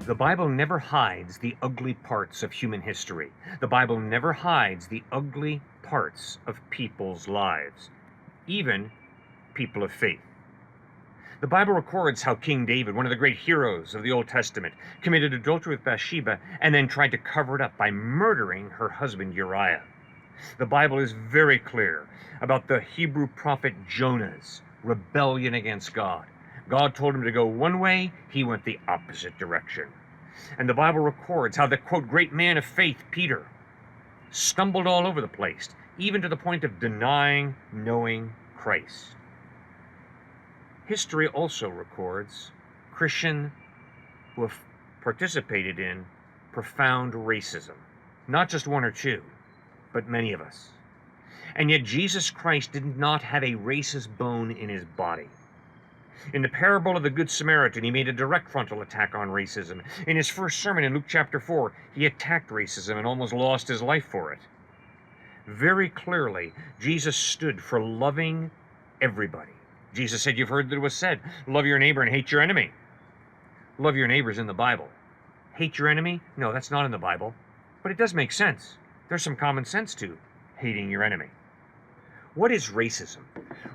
The Bible never hides the ugly parts of human history. The Bible never hides the ugly parts of people's lives, even people of faith. The Bible records how King David, one of the great heroes of the Old Testament, committed adultery with Bathsheba and then tried to cover it up by murdering her husband Uriah. The Bible is very clear about the Hebrew prophet Jonah's rebellion against God. God told him to go one way, he went the opposite direction. And the Bible records how the, quote, great man of faith, Peter, stumbled all over the place, even to the point of denying knowing Christ. History also records Christians who have participated in profound racism. Not just one or two, but many of us. And yet Jesus Christ did not have a racist bone in his body. In the parable of the Good Samaritan, he made a direct frontal attack on racism. In his first sermon in Luke chapter 4, he attacked racism and almost lost his life for it. Very clearly, Jesus stood for loving everybody. Jesus said, you've heard that it was said, love your neighbor and hate your enemy. Love your neighbor is in the Bible. Hate your enemy? No, that's not in the Bible. But it does make sense. There's some common sense to hating your enemy. What is racism?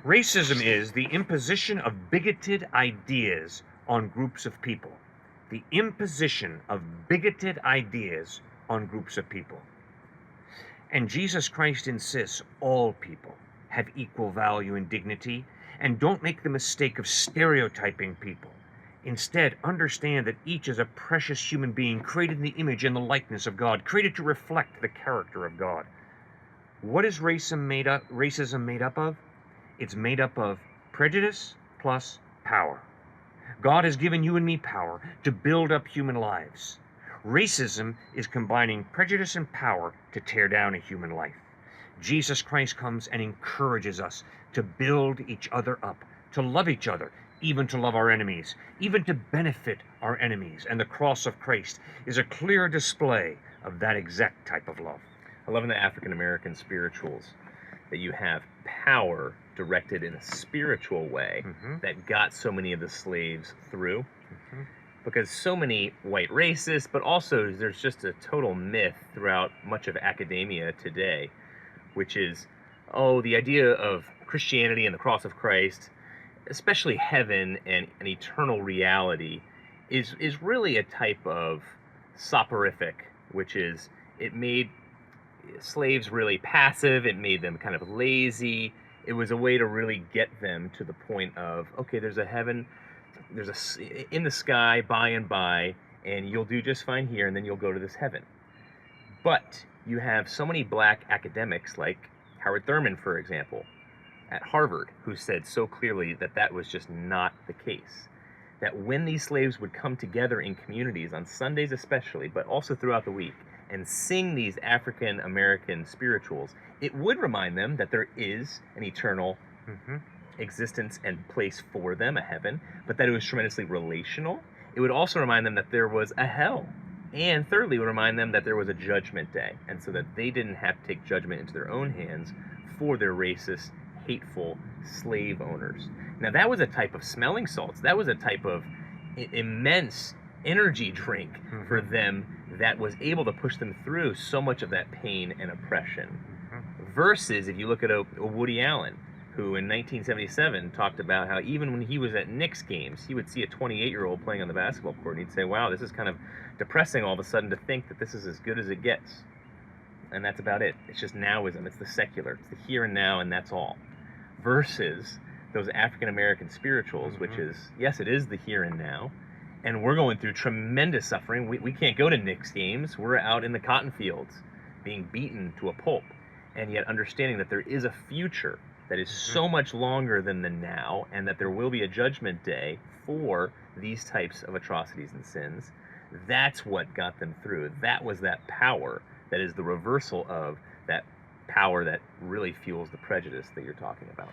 Racism is the imposition of bigoted ideas on groups of people. The imposition of bigoted ideas on groups of people. And Jesus Christ insists all people have equal value and dignity, and don't make the mistake of stereotyping people. Instead, understand that each is a precious human being created in the image and the likeness of God, created to reflect the character of God. What is racism made up of? It's made up of prejudice plus power. God has given you and me power to build up human lives. Racism is combining prejudice and power to tear down a human life. Jesus Christ comes and encourages us to build each other up, to love each other, even to love our enemies, even to benefit our enemies. And the cross of Christ is a clear display of that exact type of love. I love in the African American spirituals that you have power directed in a spiritual way that got so many of the slaves through. Because so many white racists, but also there's just a total myth throughout much of academia today, which is, oh, the idea of Christianity and the cross of Christ, especially heaven and an eternal reality, is really a type of soporific, which is it made slaves really passive, it made them kind of lazy. It was a way to really get them to the point of, okay, there's a heaven, there's a in the sky by and by, and you'll do just fine here, and then you'll go to this heaven. But you have so many black academics, like Howard Thurman, for example, at Harvard, who said so clearly that that was just not the case. That when these slaves would come together in communities, on Sundays especially, but also throughout the week, and sing these African American spirituals, it would remind them that there is an eternal existence and place for them, a heaven, but that it was tremendously relational. It would also remind them that there was a hell. And thirdly, it would remind them that there was a judgment day, and so that they didn't have to take judgment into their own hands for their racist, hateful slave owners. Now, that was a type of smelling salts. That was a type of immense energy drink for them that was able to push them through so much of that pain and oppression. Versus, if you look at a Woody Allen, who in 1977 talked about how even when he was at Knicks games, he would see a 28-year-old playing on the basketball court, and he'd say, wow, this is kind of depressing all of a sudden to think that this is as good as it gets. And that's about it. It's just nowism. It's the secular. It's the here and now, and that's all. Versus those African-American spirituals, which is, yes, it is the here and now, and we're going through tremendous suffering. We can't go to Knicks games. We're out in the cotton fields being beaten to a pulp, and yet understanding that there is a future that is so much longer than the now, and that there will be a judgment day for these types of atrocities and sins. That's what got them through. That was that power that is the reversal of that power that really fuels the prejudice that you're talking about.